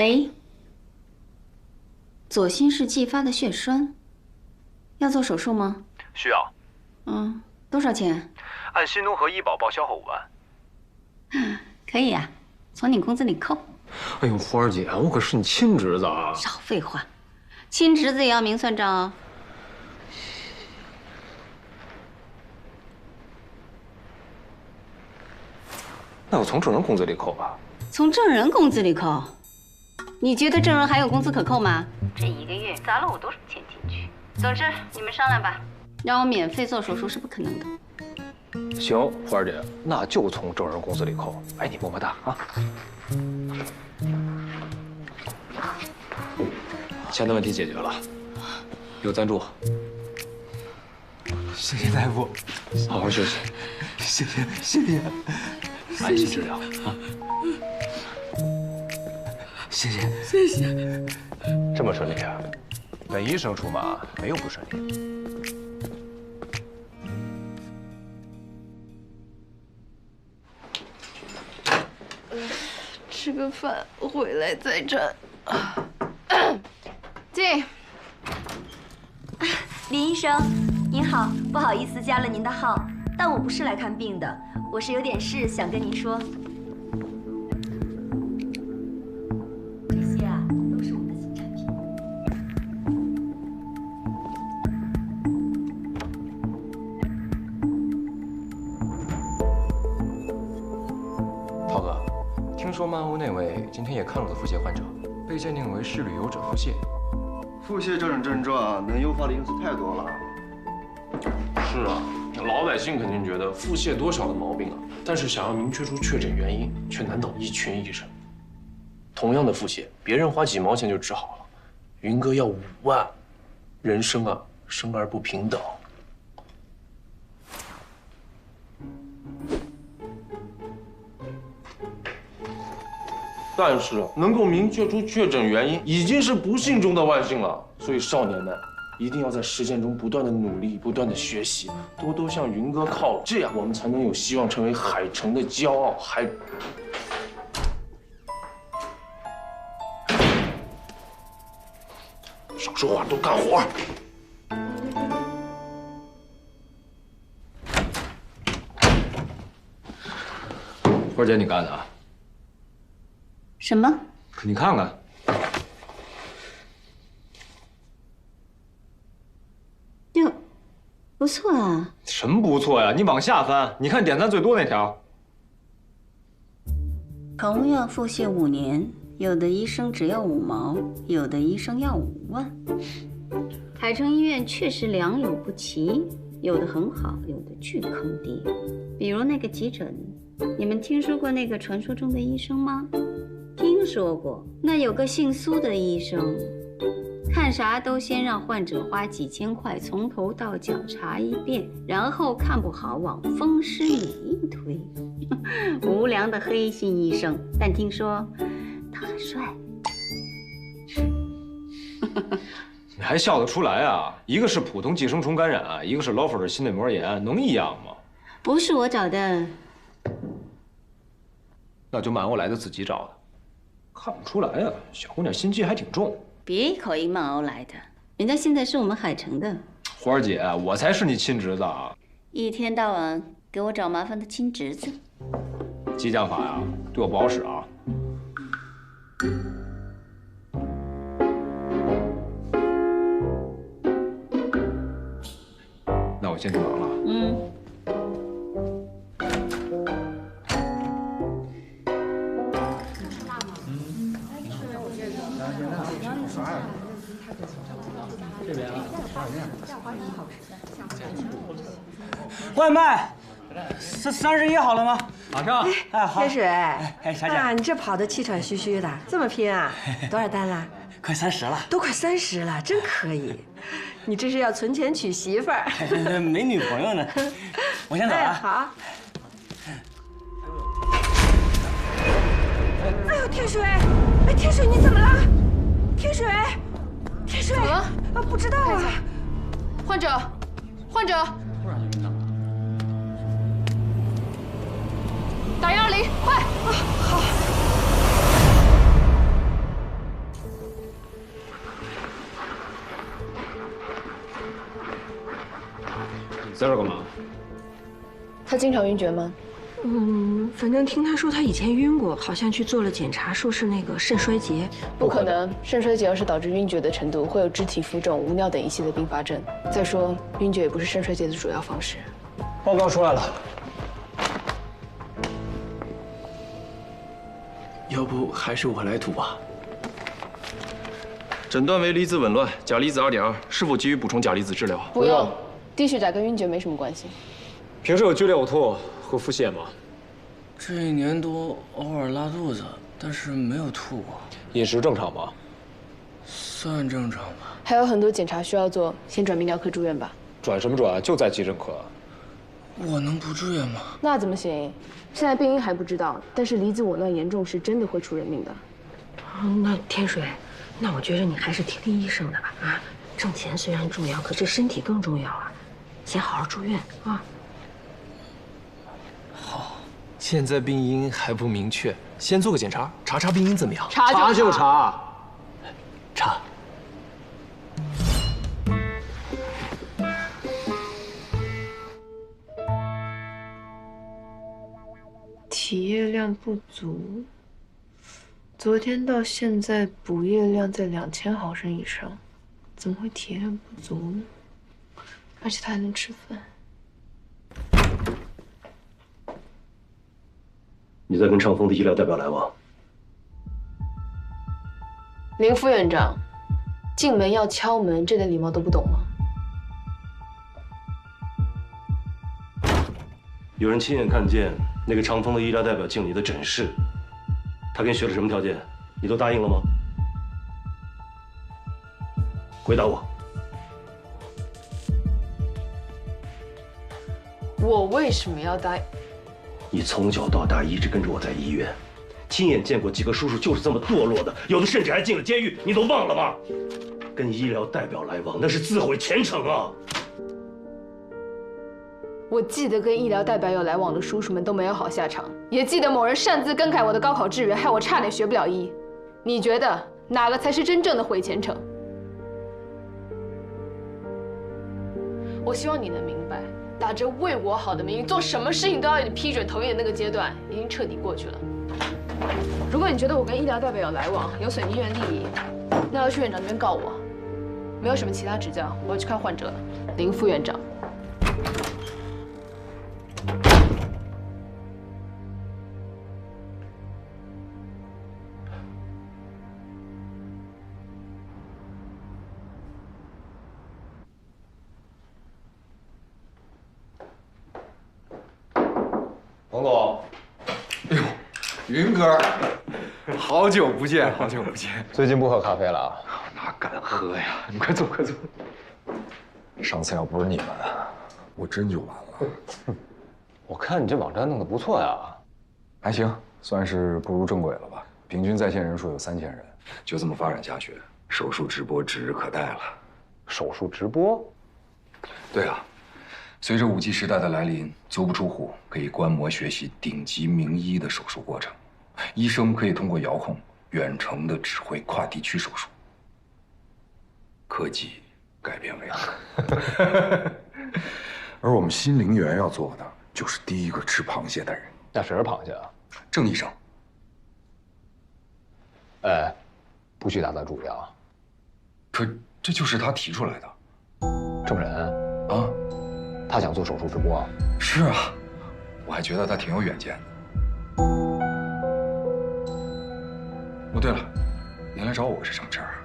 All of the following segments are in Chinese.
喂，左心室继发的血栓，要做手术吗？需要。多少钱？按新农合医保报销后5万。可以啊，从你工资里扣。哎呦，花儿姐，我可是你亲侄子啊！少废话，亲侄子也要明算账哦。那我从证人工资里扣吧。从证人工资里扣？你觉得证人还有工资可扣吗？这1个月砸了我多少钱进去？总之，你们商量吧。让我免费做手术是不可能的。行，花儿姐，那就从证人工资里扣。哎，你么么哒啊！钱的问题解决了，有赞助。谢谢大夫，好好休息。谢谢谢谢，安心治疗啊！谢谢谢谢。这么顺利啊？本医生出马，没有不顺利。吃个饭，回来再战。进。林医生，您好，不好意思加了您的号，但我不是来看病的，我是有点事想跟您说。这些啊，都是我们的新产品。涛哥，听说漫屋那位今天也看了个腹泻患者，被鉴定为是旅游者腹泻。腹泻这种症状能诱发的因素太多了。是啊，老百姓肯定觉得腹泻多少的毛病啊，但是想要明确出确诊原因，却难倒一群医生。同样的腹泻，别人花几毛钱就治好了，云哥要5万。人生啊，生而不平等。但是能够明确出确诊原因，已经是不幸中的万幸了。所以少年们一定要在实践中不断的努力，不断的学习，多多向云哥靠拢，这样我们才能有希望成为海城的骄傲。少说话，多干活。花姐，你干的啊？什么？你看看，哟，不错啊。什么不错呀？你往下翻，你看点赞最多那条。同样腹泻5年，有的医生只要5毛，有的医生要5万。海城医院确实良莠不齐，有的很好，有的巨坑爹。比如那个急诊，你们听说过那个传说中的医生吗？听说过，那有个姓苏的医生，看啥都先让患者花几千块从头到脚查一遍，然后看不好往风湿免疫推。无良的黑心医生，但听说他很帅。你还笑得出来啊？一个是普通寄生虫感染，一个是老粉的心内膜炎，能一样吗？不是我找的，那就漫欧来的自己找的。看不出来啊，小姑娘心机还挺重。别一口一漫欧来的，人家现在是我们海城的。花儿姐，我才是你亲侄子啊！一天到晚给我找麻烦的亲侄子。激将法呀，对我不好使啊。那我先去忙了。外卖，31好了吗？马上。哎，好。天水，霞姐，你这跑得气喘吁吁的，这么拼啊？多少单了？快30了。都快30了，真可以。你这是要存钱娶媳妇儿？没女朋友呢。我先走了。好。哎呦，天水，哎，天水你怎么了？天水，天水，怎么了？不知道啊。患者，患者。打120，快！好。在这儿干嘛？他经常晕厥吗？反正听他说他以前晕过，好像去做了检查，说是那个肾衰竭。不可能，肾衰竭要是导致晕厥的程度，会有肢体浮肿、无尿等一系列并发症。再说，晕厥也不是肾衰竭的主要方式。报告出来了。要不还是我来吐吧。诊断为离子紊乱，钾离子2.2，是否急于补充钾离子治疗？不用，低血钾跟晕厥没什么关系。平时有剧烈呕吐和腹泻吗？这1年多偶尔拉肚子，但是没有吐过。饮食正常吗？算正常吧。还有很多检查需要做，先转泌尿科住院吧。转什么转？就在急诊科。我能不住院吗？那怎么行？现在病因还不知道，但是离子紊乱严重是真的会出人命的。那天水，那我觉得你还是听听医生的吧。啊，挣钱虽然重要，可是身体更重要啊。先好好住院啊。好。现在病因还不明确，先做个检查，查查病因怎么样？查就查。查。体液量不足，昨天到现在补液量在2000毫升以上，怎么会体液量不足呢？而且他还能吃饭。你在跟畅丰的医疗代表来往？林副院长，进门要敲门，这点礼貌都不懂吗？有人亲眼看见那个长丰的医疗代表进你的诊室，他跟你许了什么条件？你都答应了吗？回答我。我为什么要答应？你从小到大一直跟着我在医院，亲眼见过几个叔叔就是这么堕落的，有的甚至还进了监狱，你都忘了吗？跟医疗代表来往，那是自毁前程啊！我记得跟医疗代表有来往的叔叔们都没有好下场，也记得某人擅自更改我的高考志愿，害我差点学不了医。你觉得哪个才是真正的毁前程？我希望你能明白，打着为我好的名义，做什么事情都要你批准同意的那个阶段，已经彻底过去了。如果你觉得我跟医疗代表有来往，有损医院利益，那要去院长那边告我。没有什么其他指教，我要去看患者了。林副院长。彭总，哎呦，云哥，好久不见，好久不见。最近不喝咖啡了啊？哪敢喝呀？你快坐，快坐。上次要不是你们，我真就完了。我看你这网站弄得不错呀。还行，算是步入正轨了吧。平均在线人数有3000人，就这么发展下去，手术直播指日可待了。手术直播？对啊。随着5G 时代的来临，足不出户可以观摩学习顶级名医的手术过程，医生可以通过遥控远程的指挥跨地区手术。科技改变未来，而我们新陵园要做的就是第一个吃螃蟹的人。那谁是螃蟹啊？郑医生。哎，不许打断主意啊！可这就是他提出来的。郑人啊。他想做手术直播啊？是啊，我还觉得他挺有远见的。哦，对了，您来找我是什么事儿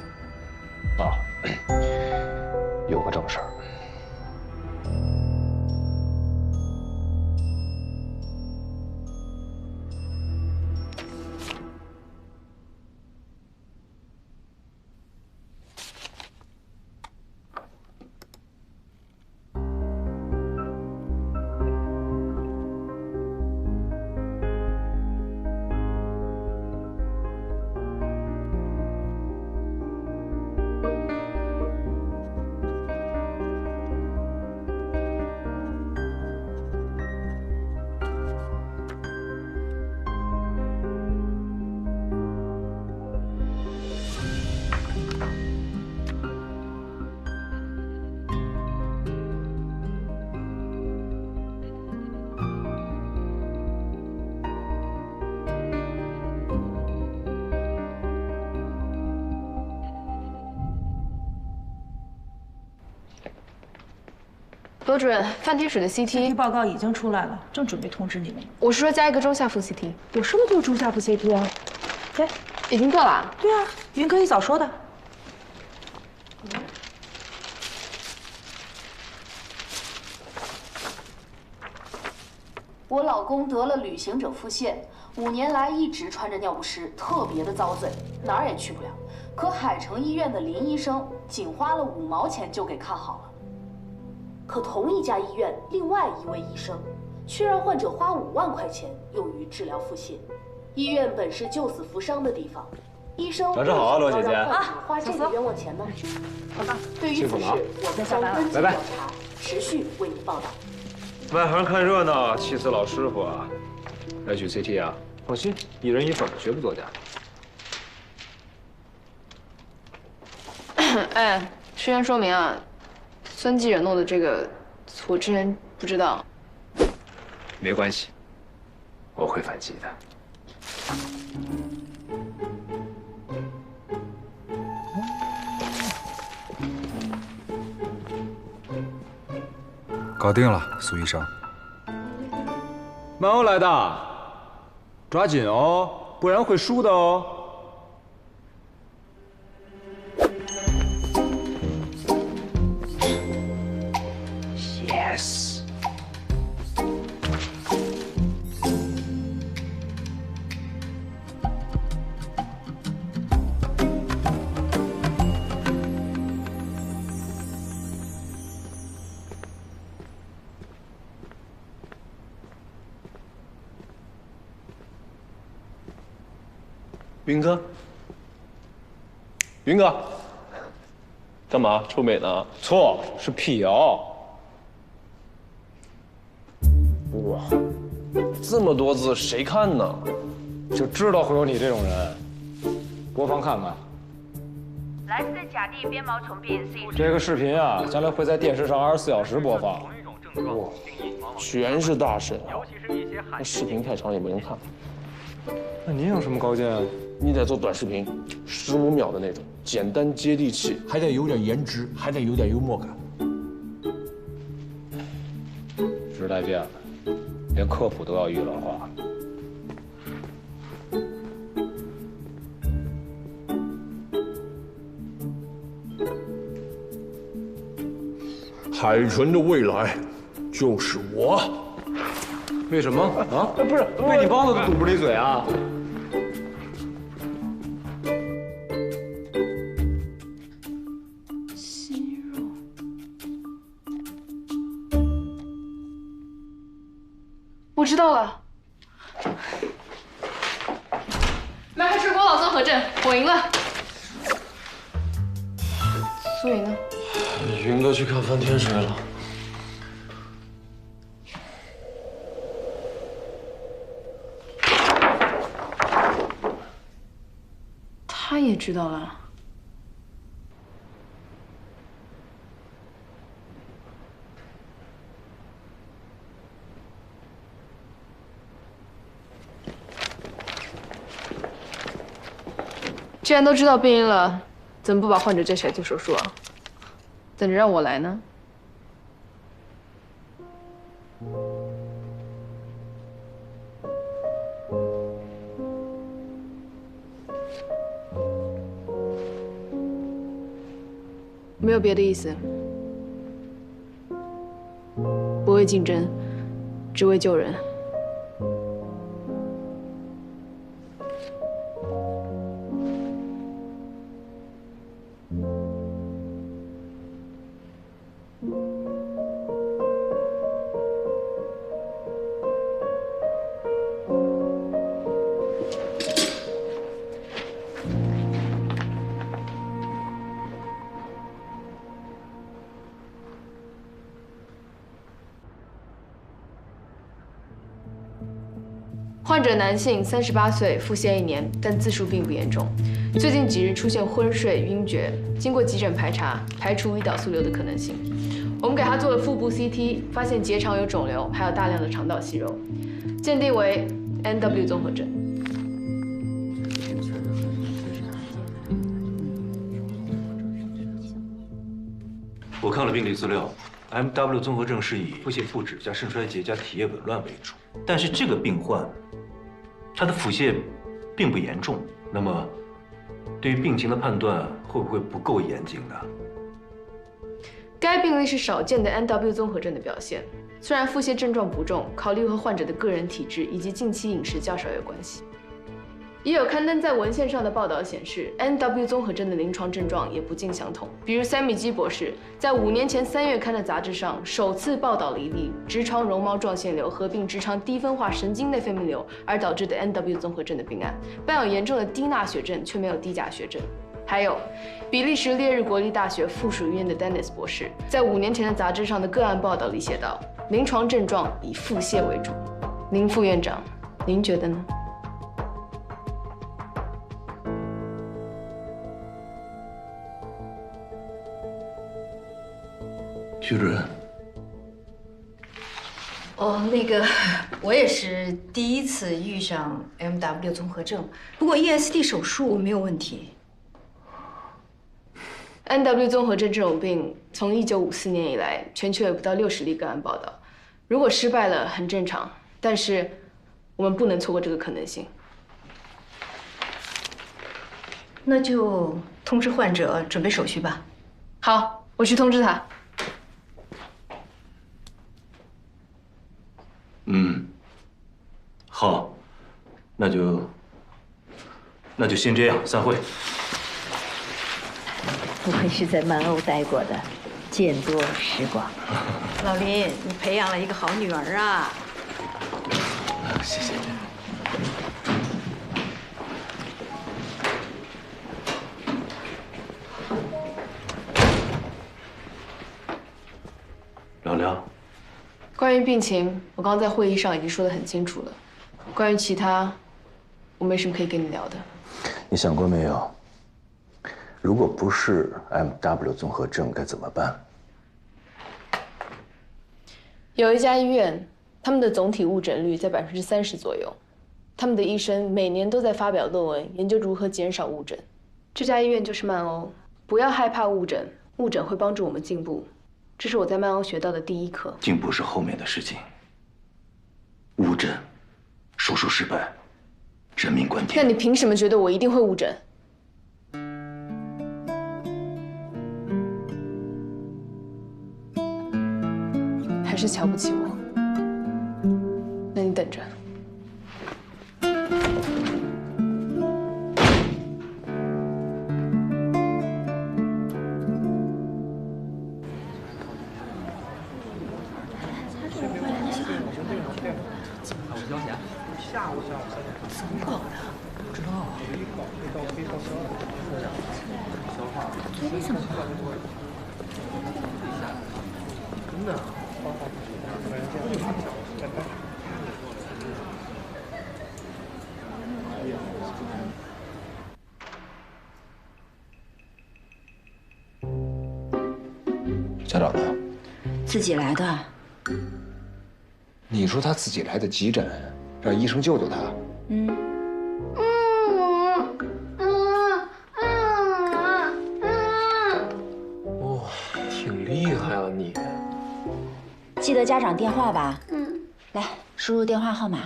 啊？啊，有个正事儿。罗主任，范天水的 CT 报告已经出来了，正准备通知你们。我是说加一个中下腹 CT。我说的就是中下腹 CT 啊。对，已经做了。对啊，云科一早说的。我老公得了旅行者腹泻，5年来一直穿着尿不湿，特别的遭罪，哪儿也去不了。可海城医院的林医生仅花了5毛钱就给看好了。可同一家医院另外一位医生，却让患者花5万块钱用于治疗腹泻。医院本是救死扶伤的地方，医生早上好啊，罗姐姐。花这个冤枉钱呢？好的，对于此事，我们将跟进调查，持续为您报道。外行看热闹，气死老师傅啊！来取 CT 啊，放心，一人一份，绝不作假。哎，事先说明啊，孙继忍弄的这个，我之前不知道。没关系，我会反击的。搞定了，苏医生。慢我来的，抓紧哦，不然会输的哦。Yes。云哥，云哥，干嘛臭美呢？错，是辟谣。哇，这么多字谁看呢？就知道会有你这种人。播放看看。来自甲地鞭毛虫病 C。这个视频啊，将来会在电视上24小时播放。哇，全是大神啊！那视频太长也没人看。那您有什么高见啊？你得做短视频，15秒的那种，简单接地气，还得有点颜值，还得有点幽默感。时代变了，连科普都要娱乐化。海纯的未来，就是我。为什么啊？不是被你包子堵不离嘴啊？息肉。我知道了。麦克氏郭老综合症，我赢了。苏颖呢？云哥去看范天水了。他也知道了。既然都知道病因了，怎么不把患者叫起来做手术啊？等着让我来呢？没有别的意思，不为竞争，只为救人。患者男性，38岁，腹泻1年，但自述并不严重。最近几日出现昏睡、晕厥，经过急诊排查，排除胰岛素瘤的可能性。我们给他做了腹部 CT， 发现结肠有肿瘤，还有大量的肠道息肉，鉴定为 NW 综合症。我看了病历资料， MW 综合症是以腹泻腹脂加肾衰竭加体液紊乱为主，但是这个病患，他的腹泻并不严重，那么对于病情的判断会不会不够严谨呢？该病例是少见的 NW 综合症的表现，虽然腹泻症状不重，考虑和患者的个人体质以及近期饮食较少有关系。也有刊登在文献上的报道显示 ，NW 综合症的临床症状也不尽相同。比如三米基博士在5年前3月刊的杂志上首次报道了一例直肠绒毛状腺瘤合并直肠低分化神经内分泌瘤而导致的 NW 综合症的病案，伴有严重的低钠血症，却没有低钾血症。还有，比利时列日国立大学附属医院的 Dennis 博士在5年前的杂志上的个案报道里写道，临床症状以腹泻为主。林副院长，您觉得呢？徐主任，那个，我也是第一次遇上 MW 综合症，不过 ESD 手术没有问题。NW 综合症这种病，从1954年以来，全球有不到60例个案报道。如果失败了，很正常，但是我们不能错过这个可能性。那就通知患者准备手续吧。好，我去通知他。好，那就先这样，散会。不愧是在曼欧待过的，见多识广。老林，你培养了一个好女儿啊！谢谢。聊聊。关于病情，我刚刚在会议上已经说得很清楚了。关于其他，我没什么可以跟你聊的。你想过没有？如果不是 MW 综合症该怎么办？有一家医院，他们的总体误诊率在30%左右，他们的医生每年都在发表论文，研究如何减少误诊。这家医院就是曼欧，不要害怕误诊，误诊会帮助我们进步。这是我在曼欧学到的第一课。进步是后面的事情。误诊，手术失败，人命关天。那你凭什么觉得我一定会误诊？还是瞧不起我？那你等着。怎么搞的？不知道啊。嘴里怎么了？真的。家长呢？自己来的。你说他自己来的急诊，让医生救救他。哇，挺厉害啊你！记得家长电话吧？来，输入电话号码。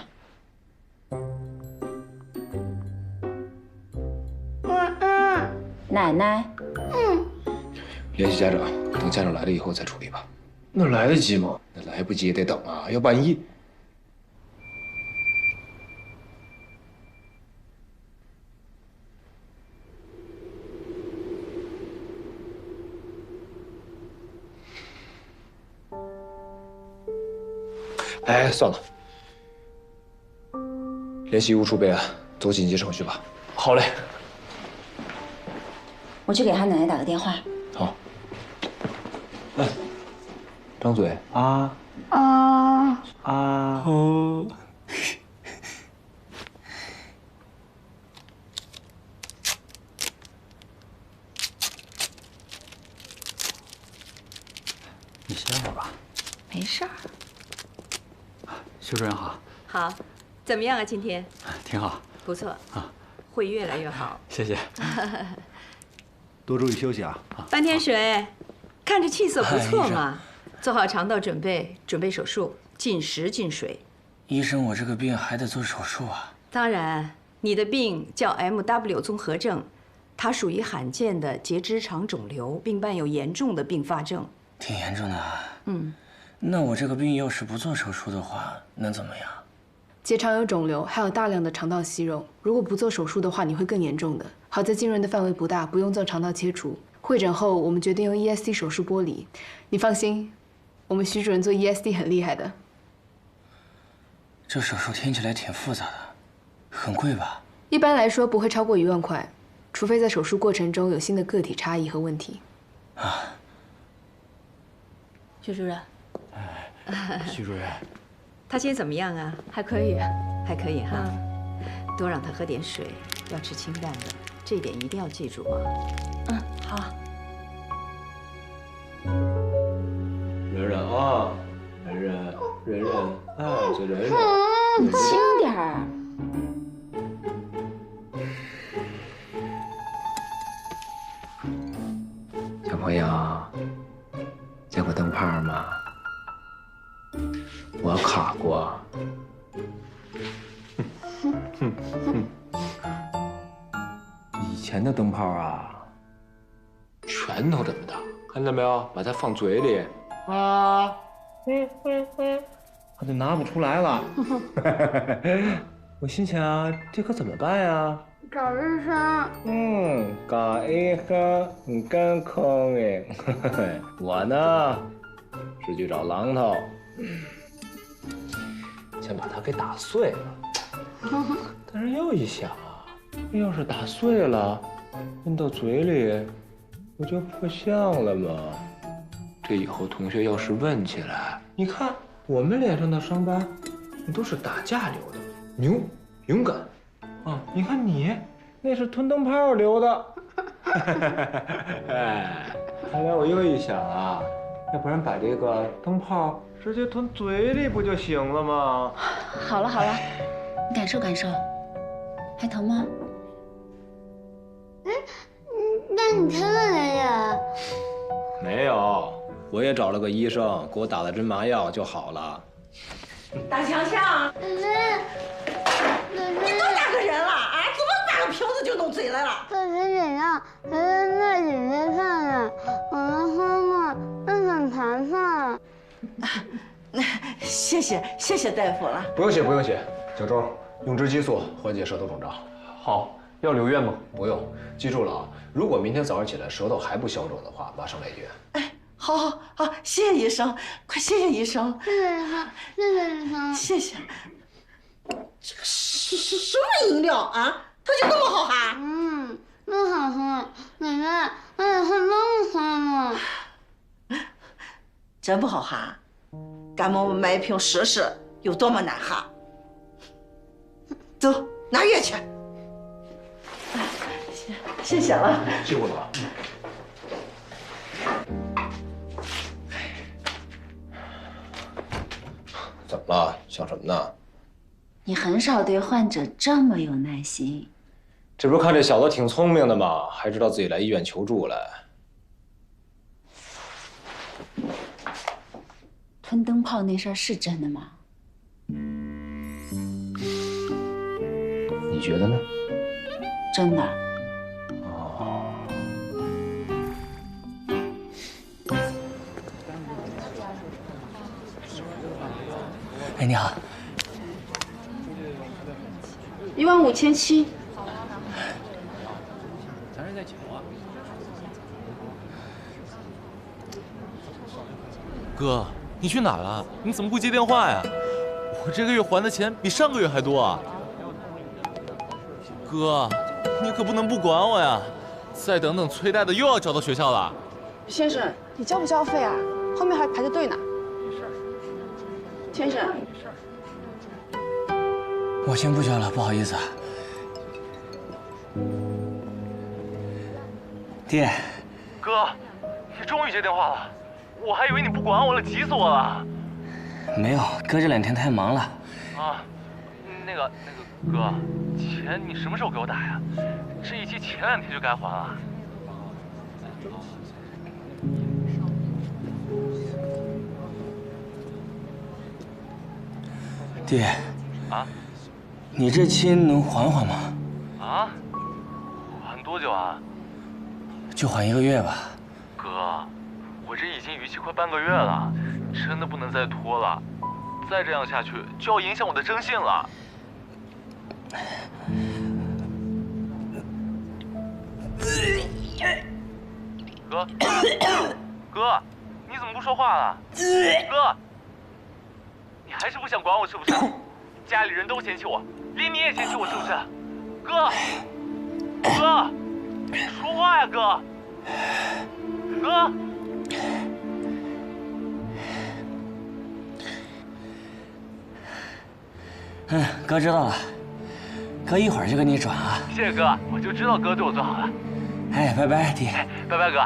奶奶。联系家长，等家长来了以后再处理吧。那来得及吗？那来不及也得等啊，要万一……哎，算了，联系医务处备案，走紧急程序吧。好嘞。我去给他奶奶打个电话。好。哎，张嘴啊。你歇会儿吧。没事儿。徐主任好。好，怎么样啊？今天挺好。不错啊，会越来越好。谢谢。多注意休息啊。半天水，看着气色不错嘛。做好肠道准备，准备手术，禁食禁水。医生，我这个病还得做手术啊？当然，你的病叫 MW 综合症，它属于罕见的结直肠肿瘤，并伴有严重的并发症。挺严重的啊。嗯，那我这个病要是不做手术的话，能怎么样？结肠有肿瘤，还有大量的肠道息肉，如果不做手术的话，你会更严重的。好在浸润的范围不大，不用做肠道切除。会诊后，我们决定用 ESD 手术剥离。你放心，我们徐主任做 ESD 很厉害的。这手术听起来挺复杂的，很贵吧？一般来说不会超过1万块，除非在手术过程中有新的个体差异和问题。啊，徐主任。徐主任，他今天怎么样啊？还可以，还可以哈。多让他喝点水，要吃清淡的，这一点一定要记住啊。嗯，好。忍忍啊，忍忍，忍忍，哎，再忍忍。轻点儿。小朋友，见过灯泡吗？我烤过。以前的灯泡啊，拳头这么大，看到没有？把它放嘴里啊，他就拿不出来了。我心想，这可怎么办呀？找医生。找医生，你真聪明。我呢，是去找榔头，先把它给打碎了。但是又一想啊，要是打碎了，扔到嘴里，不就破相了吗？这以后同学要是问起来，你看我们脸上的伤疤，那都是打架留的，牛，勇敢。啊，你看你，那是吞灯泡留的。哎，后来我又一想啊，要不然把这个灯泡直接吞嘴里不就行了吗？好了好了，你感受感受，还疼吗？那你吞了没有？没有，我也找了个医生，给我打了针麻药就好了。大强强，你多大个人了啊？这么大个瓶子就弄嘴来了？这是怎样？这是那姐姐看的，我们喝过，那想尝尝。谢谢大夫了。不用谢不用谢，小周，用支激素缓解舌头肿胀。好，要留院吗？不用，记住了啊，如果明天早上起来舌头还不消肿的话，马上来医院。哎，好，谢谢医生，快谢谢医生。谢谢医生，谢谢医生。谢谢。这个什么饮料啊？它就那么好喝？不好喝，奶奶，我也喝那么喝吗？真不好喝？赶忙我买一瓶试试，有多么难喝。走，拿药去。谢谢了。辛苦了。怎么了？想什么呢？你很少对患者这么有耐心。这不是看这小子挺聪明的吗？还知道自己来医院求助来。吞灯泡那事儿是真的吗？你觉得呢？真的。哎，你好。15700。咱是在抢啊。哥，你去哪了？你怎么不接电话呀？我这个月还的钱比上个月还多啊！哥，你可不能不管我呀！再等等，崔大的又要找到学校了。先生，你交不交费啊？后面还排着队呢。先生，我先不交了，不好意思啊。爹，哥，你终于接电话了，我还以为你不管我了，急死我了。没有，哥这2天太忙了。啊，那个哥，钱你什么时候给我打呀？这一期前2天就该还了。爹。啊？你这亲能缓缓吗？啊？缓多久啊？就缓1个月吧。哥，我这已经逾期快半个月了，真的不能再拖了。再这样下去，就要影响我的征信了。哥，哥，你怎么不说话了？哥，你还是不想管我是不是？家里人都嫌弃我，连你也嫌弃我是不是？哥，哥，说话呀，哥，哥。哥知道了，哥一会儿就给你转啊。谢谢哥，我就知道哥对我最好了。哎，拜拜，爹。拜拜，哥。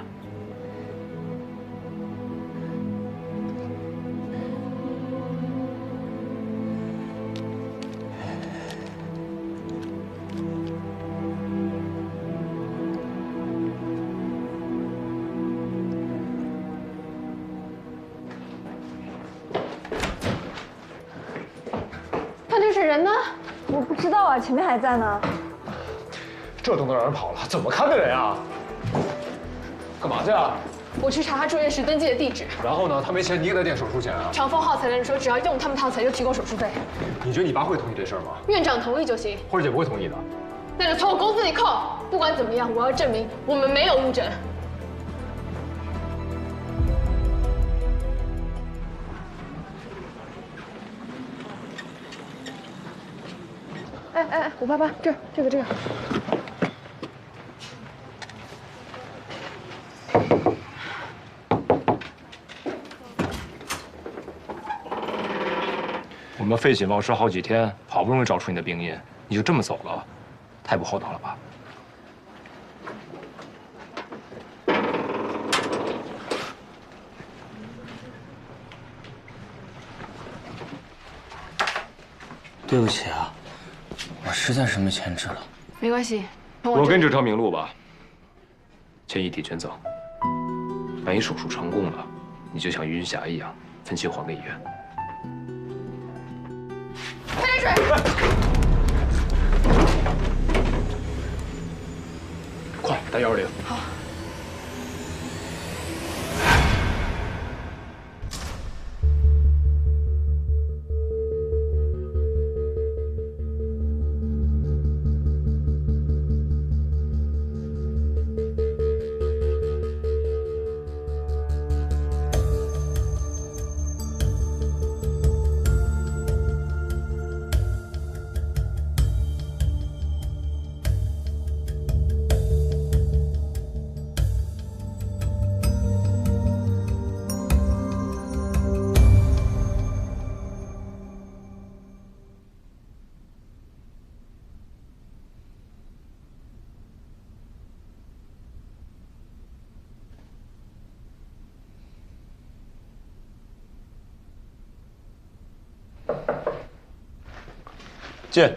范天水人呢？我不知道啊，前面还在呢。这都能让人跑了，怎么看的人啊？干嘛去啊？我去查他住院时登记的地址。然后呢？他没钱，你给他垫手术钱啊？长丰耗材的人说，只要用他们套材就提供手术费。你觉得你爸会同意这事儿吗？院长同意就行。慧姐不会同意的。那就从我工资里扣。不管怎么样，我要证明我们没有误诊。哎，588，这个。我们废寝忘食好几天，好不容易找出你的病因，你就这么走了，太不厚道了吧？对不起啊，我实在是没钱治了。没关系，我跟这条明路吧，钱一体全赠。万一手术成功了，你就像余云霞一样，分期还给医院。潘天水，快打120。好。进。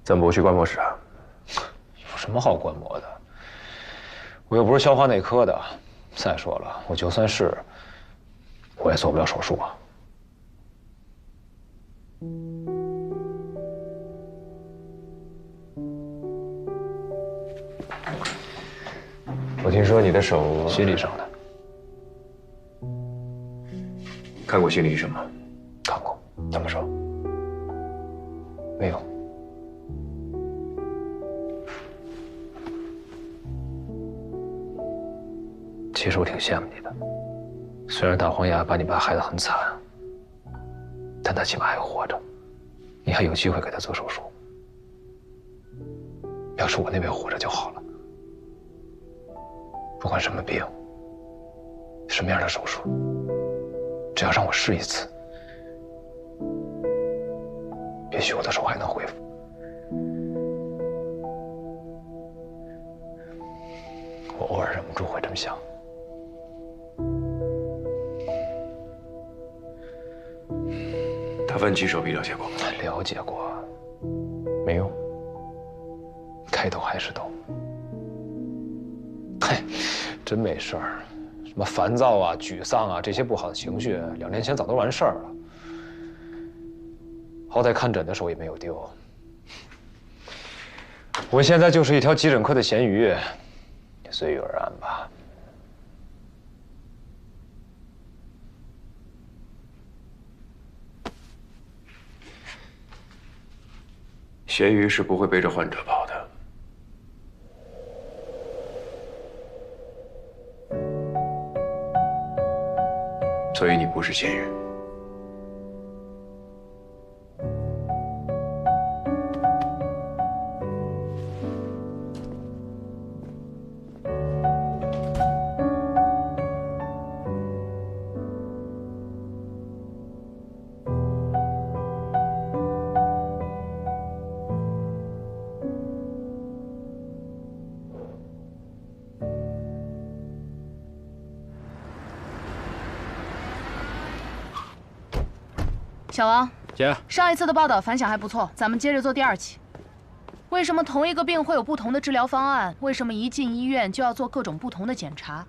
怎么不去观摩室啊？有什么好观摩的？我又不是消化内科的。再说了，我就算是，我也做不了手术啊。我听说你的手心理上的。看过心理医生吗？看过。怎么说？没有。其实我挺羡慕你的，虽然大黄牙把你爸害得很惨，但他起码还活着，你还有机会给他做手术。要是我那边活着就好了。不管什么病，什么样的手术，只要让我试一次，也许我的手还能恢复。我偶尔忍不住会这么想。他问及手臂了解过吗？了解过，没用。该抖还是抖。嘿，真没事儿，什么烦躁啊、沮丧啊这些不好的情绪，2年前早都完事儿了。好歹看诊的时候也没有丢。我现在就是一条急诊科的咸鱼，随遇而安吧。咸鱼是不会背着患者跑的。所以你不是咸鱼。小王，姐，上一次的报道反响还不错，咱们接着做第2期。为什么同一个病会有不同的治疗方案？为什么一进医院就要做各种不同的检查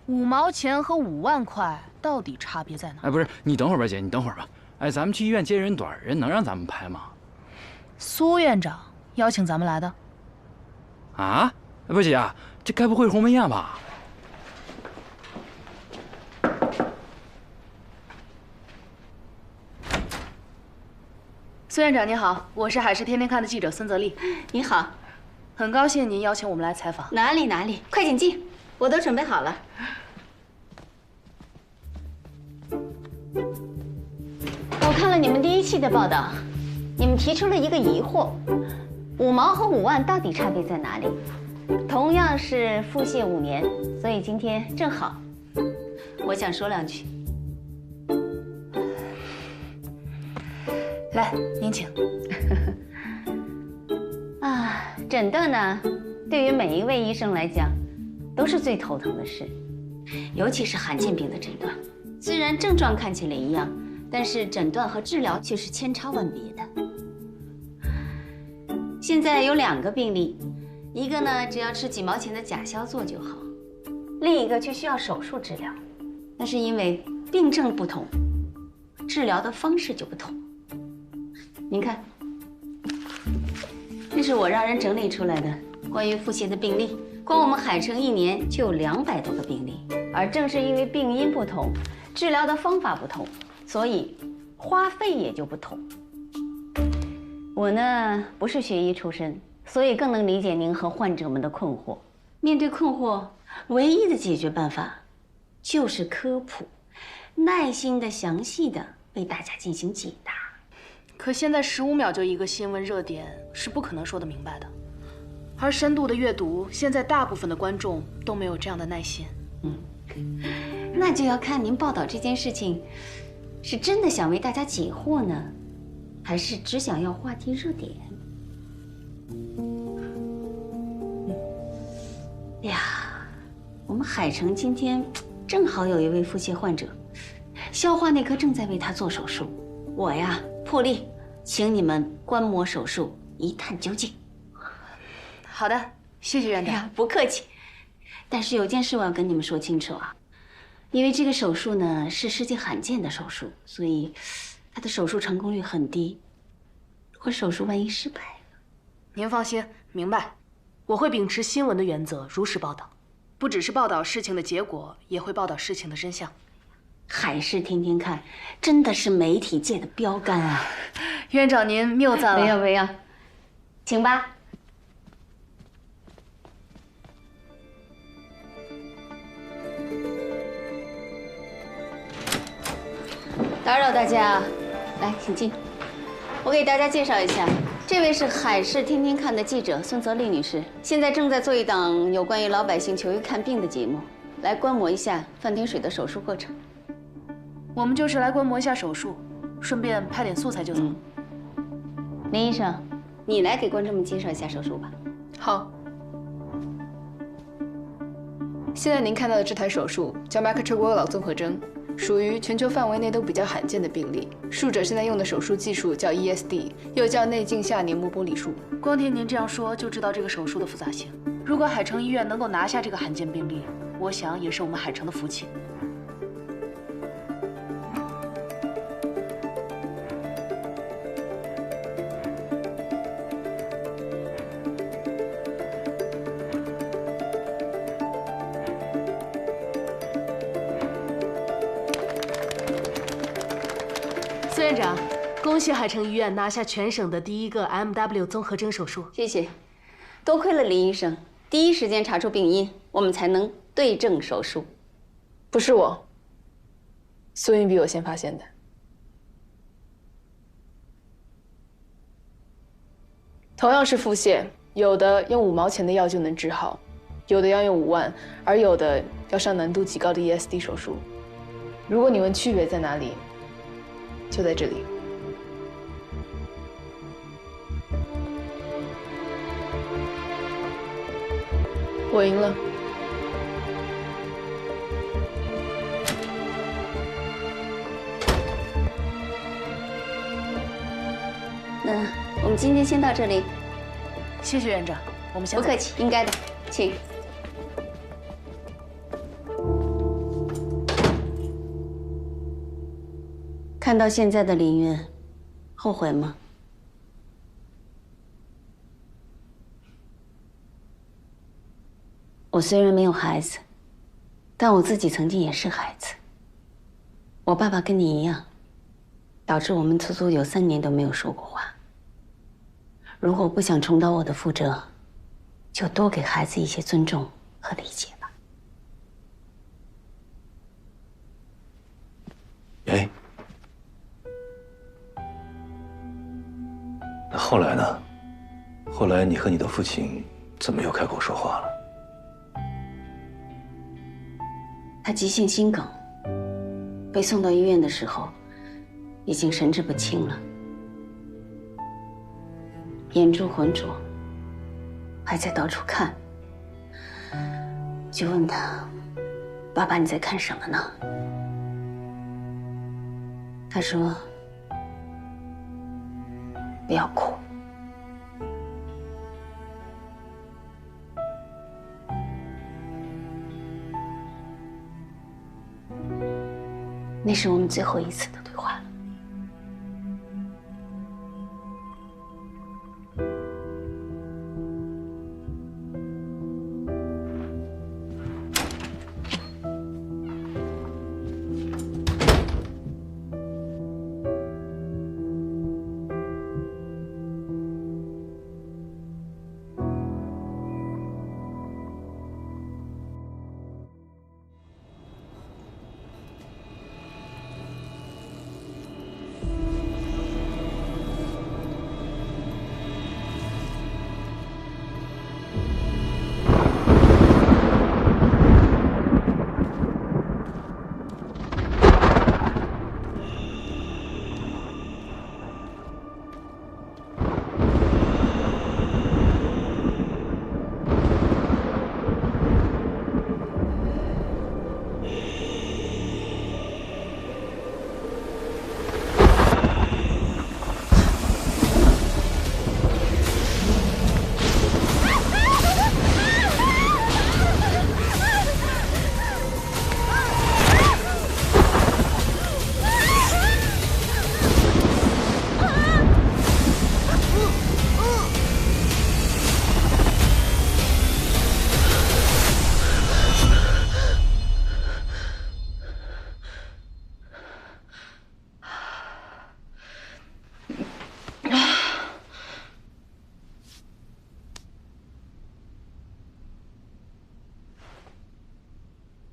？5毛钱和5万块到底差别在哪？哎，不是，你等会儿吧，姐，你等会儿吧。哎，咱们去医院接人短，人能让咱们拍吗？苏院长邀请咱们来的。啊？不，姐，这该不会是鸿门宴吧？苏院长您好，我是《海事天天看》的记者孙泽丽。你好，很高兴您邀请我们来采访。哪里，快请进，我都准备好了。我看了你们第1期的报道，你们提出了一个疑惑：5毛和5万到底差别在哪里？同样是腹泻5年，所以今天正好，我想说2句。来，您请。啊，诊断呢，对于每一位医生来讲，都是最头疼的事，尤其是罕见病的诊断。虽然症状看起来一样，但是诊断和治疗却是千差万别的。现在有2个病例，一个呢只要吃几毛钱的甲硝唑就好，另一个却需要手术治疗。那是因为病症不同，治疗的方式就不同。您看，这是我让人整理出来的关于腹泻的病例，光我们海城1年就有200多个病例。而正是因为病因不同，治疗的方法不同，所以花费也就不同。我呢不是学医出身，所以更能理解您和患者们的困惑。面对困惑，唯一的解决办法就是科普，耐心的、详细的为大家进行解答。可现在15秒就一个新闻热点是不可能说得明白的，而深度的阅读，现在大部分的观众都没有这样的耐心。那就要看您报道这件事情，是真的想为大家解惑呢，还是只想要话题热点？呀，我们海城今天正好有一位腹泻患者，消化内科正在为他做手术，我呀破例请你们观摩手术，一探究竟。好的，谢谢院长。哎呀，不客气。但是有件事我要跟你们说清楚啊，因为这个手术呢是世界罕见的手术，所以它的手术成功率很低。如果手术万一失败了，您放心，明白。我会秉持新闻的原则，如实报道，不只是报道事情的结果，也会报道事情的真相。海事天天看真的是媒体界的标杆啊！院长您谬赞了。没有没有，请吧。打扰大家，来，请进。我给大家介绍一下，这位是海事天天看的记者孙泽丽女士，现在正在做一档有关于老百姓求医看病的节目，来观摩一下范天水的手术过程。我们就是来观摩一下手术，顺便拍点素材就走。林医生，你来给观众们介绍一下手术吧。好。现在您看到的这台手术叫麦克彻郭脑综合征，属于全球范围内都比较罕见的病例。术者现在用的手术技术叫 ESD， 又叫内镜下黏膜剥离术。光听您这样说，就知道这个手术的复杂性。如果海城医院能够拿下这个罕见病例，我想也是我们海城的福气。 孙院长，恭喜海城医院拿下全省的第一个 MW 综合征手术。谢谢，多亏了林医生，第一时间查出病因，我们才能对症手术。不是我，苏云比我先发现的。同样是腹泻，有的用5毛钱的药就能治好，有的要用5万，而有的要上难度极高的 ESD 手术。如果你问区别在哪里？ 就在这里。我赢了。那我们今天先到这里。谢谢院长，我们先不客气，应该的，请。 看到现在的林渊，后悔吗？我虽然没有孩子，但我自己曾经也是孩子。我爸爸跟你一样，导致我们足足有3年都没有说过话。如果不想重蹈我的覆辙，就多给孩子一些尊重和理解吧。哎。 那后来呢？后来你和你的父亲怎么又开口说话了？他急性心梗，被送到医院的时候，已经神志不清了，眼珠浑浊，还在到处看。就问他：“爸爸，你在看什么呢？”他说。 不要哭。那是我们最后一次的对话了。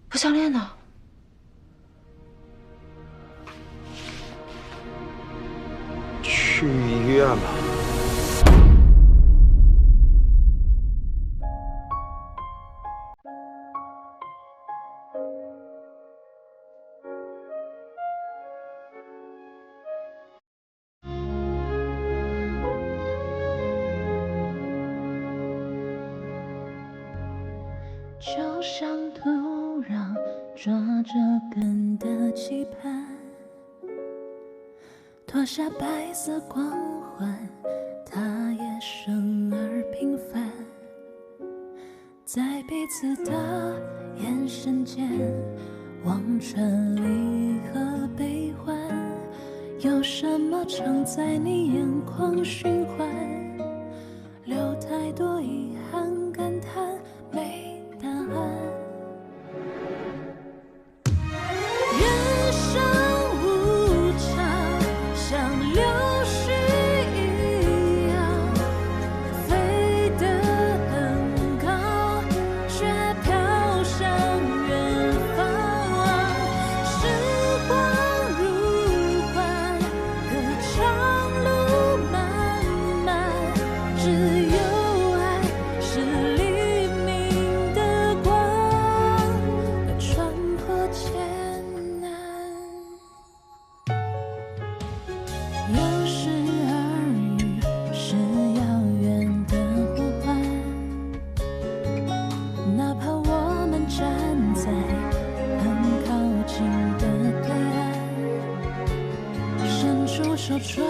不项链呢？去医院吧。就像突让，抓着根的期盼，脱下白色光环，它也生而平凡，在彼此的眼神间望穿离合悲欢，有什么常在你眼眶循环，留太多遗憾感叹没答案。人生无常，像流水一样，飞得很高，却飘向远方。时光如幻，歌长路漫漫，只有爱是黎明的光，能穿破艰难。有时耳语是遥远的呼唤，哪怕我们站在很靠近的对岸，伸出手抓